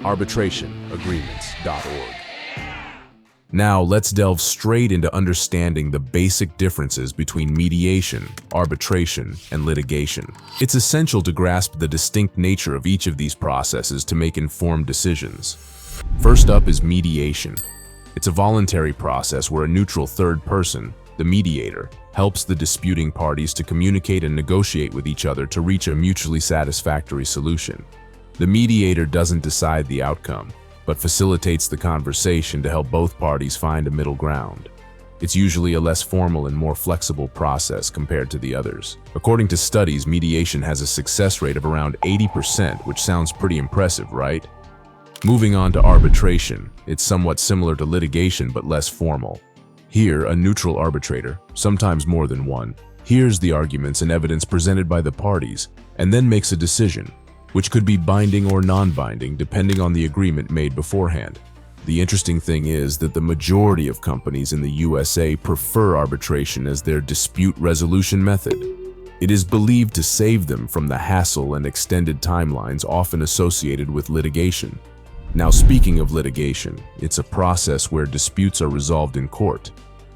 arbitrationagreements.org. Now, let's delve straight into understanding the basic differences between mediation, arbitration, and litigation. It's essential to grasp the distinct nature of each of these processes to make informed decisions. First up is mediation. It's a voluntary process where a neutral third person, the mediator, helps the disputing parties to communicate and negotiate with each other to reach a mutually satisfactory solution. The mediator doesn't decide the outcome, but facilitates the conversation to help both parties find a middle ground. It's usually a less formal and more flexible process compared to the others. According to studies, mediation has a success rate of around 80%, which sounds pretty impressive, right? Moving on to arbitration, it's somewhat similar to litigation but less formal. Here, a neutral arbitrator, sometimes more than one, hears the arguments and evidence presented by the parties and then makes a decision, which could be binding or non-binding depending on the agreement made beforehand. The interesting thing is that the majority of companies in the USA prefer arbitration as their dispute resolution method. It is believed to save them from the hassle and extended timelines often associated with litigation. Now, speaking of litigation, it's a process where disputes are resolved in court.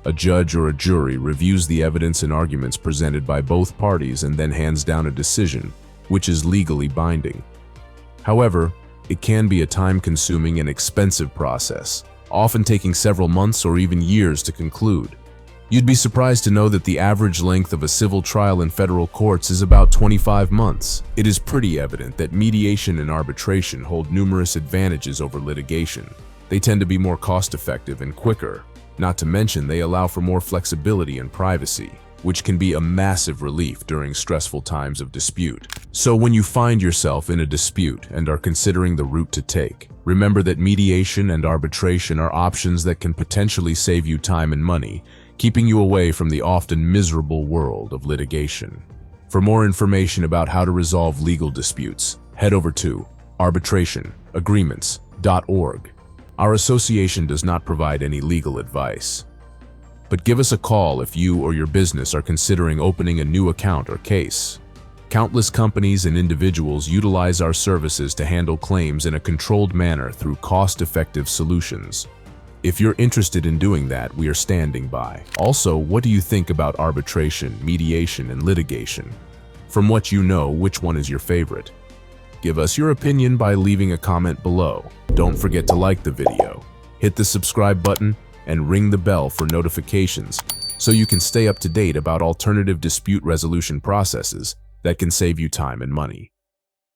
A judge or a jury reviews the evidence and arguments presented by both parties and then hands down a decision, which is legally binding. However, it can be a time-consuming and expensive process, often taking several months or even years to conclude. You'd be surprised to know that the average length of a civil trial in federal courts is about 25 months. It is pretty evident that mediation and arbitration hold numerous advantages over litigation. They tend to be more cost-effective and quicker, not to mention they allow for more flexibility and privacy, which can be a massive relief during stressful times of dispute. So when you find yourself in a dispute and are considering the route to take, remember that mediation and arbitration are options that can potentially save you time and money, keeping you away from the often miserable world of litigation. For more information about how to resolve legal disputes, head over to arbitrationagreements.org. Our association does not provide any legal advice. But give us a call if you or your business are considering opening a new account or case. Countless companies and individuals utilize our services to handle claims in a controlled manner through cost-effective solutions. If you're interested in doing that, we are standing by. Also, what do you think about arbitration, mediation, and litigation? From what you know, which one is your favorite? Give us your opinion by leaving a comment below. Don't forget to like the video, hit the subscribe button, and ring the bell for notifications so you can stay up to date about alternative dispute resolution processes that can save you time and money.